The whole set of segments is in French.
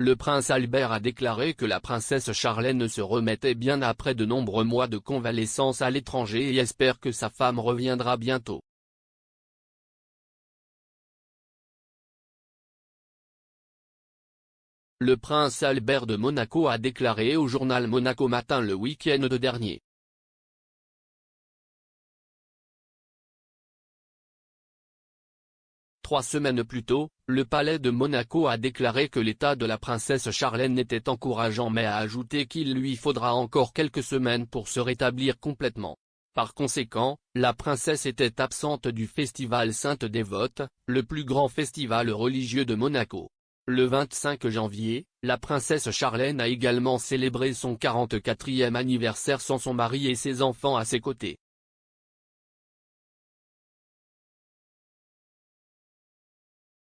Le prince Albert a déclaré que la princesse Charlène se remettait bien après de nombreux mois de convalescence à l'étranger et espère que sa femme reviendra bientôt. Le prince Albert de Monaco a déclaré au journal Monaco Matin le week-end dernier. Trois semaines plus tôt, le palais de Monaco a déclaré que l'état de la princesse Charlène était encourageant mais a ajouté qu'il lui faudra encore quelques semaines pour se rétablir complètement. Par conséquent, la princesse était absente du festival Sainte-Dévote, le plus grand festival religieux de Monaco. Le 25 janvier, la princesse Charlène a également célébré son 44e anniversaire sans son mari et ses enfants à ses côtés.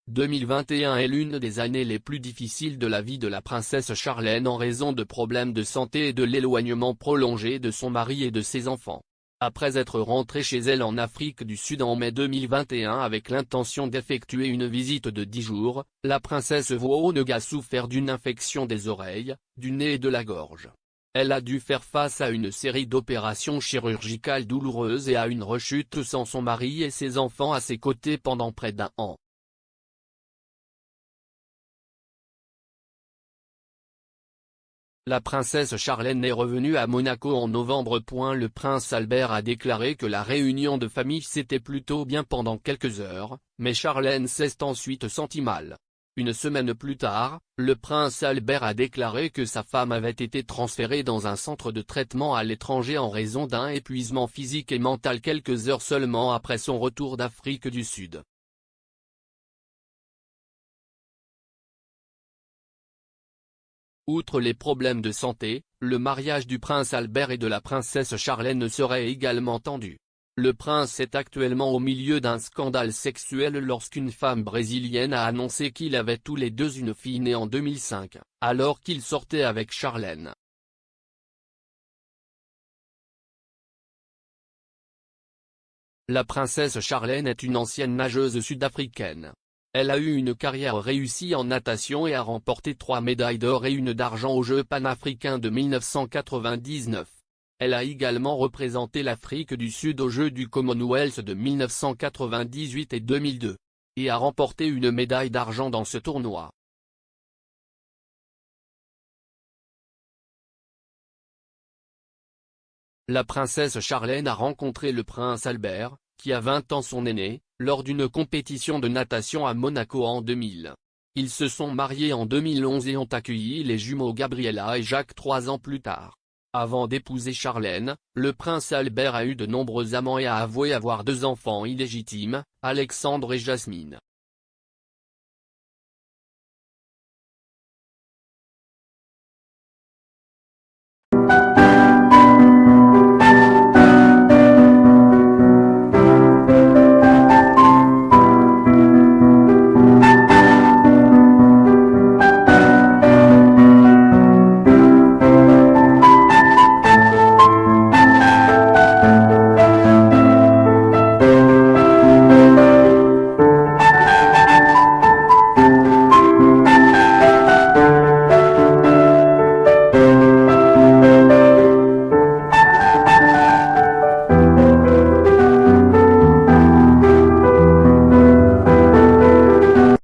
« 2021 est l'une des années les plus difficiles de la vie de la princesse Charlène en raison de problèmes de santé et de l'éloignement prolongé de son mari et de ses enfants. Après être rentrée chez elle en Afrique du Sud en mai 2021 avec l'intention d'effectuer une visite de 10 jours, la princesse Woonega a souffert d'une infection des oreilles, du nez et de la gorge. Elle a dû faire face à une série d'opérations chirurgicales douloureuses et à une rechute sans son mari et ses enfants à ses côtés pendant près d'un an. La princesse Charlène est revenue à Monaco en novembre. Le prince Albert a déclaré que la réunion de famille s'était plutôt bien pendant quelques heures, mais Charlène s'est ensuite sentie mal. Une semaine plus tard, le prince Albert a déclaré que sa femme avait été transférée dans un centre de traitement à l'étranger en raison d'un épuisement physique et mental quelques heures seulement après son retour d'Afrique du Sud. Outre les problèmes de santé, le mariage du prince Albert et de la princesse Charlène serait également tendu. Le prince est actuellement au milieu d'un scandale sexuel lorsqu'une femme brésilienne a annoncé qu'il avait tous les deux une fille née en 2005, alors qu'il sortait avec Charlène. La princesse Charlène est une ancienne nageuse sud-africaine. Elle a eu une carrière réussie en natation et a remporté 3 médailles d'or et une d'argent aux Jeux panafricains de 1999. Elle a également représenté l'Afrique du Sud aux Jeux du Commonwealth de 1998 et 2002, et a remporté une médaille d'argent dans ce tournoi. La princesse Charlène a rencontré le prince Albert, qui a 20 ans son aîné, lors d'une compétition de natation à Monaco en 2000. Ils se sont mariés en 2011 et ont accueilli les jumeaux Gabriella et Jacques 3 ans plus tard. Avant d'épouser Charlène, le prince Albert a eu de nombreux amants et a avoué avoir 2 enfants illégitimes, Alexandre et Jasmine.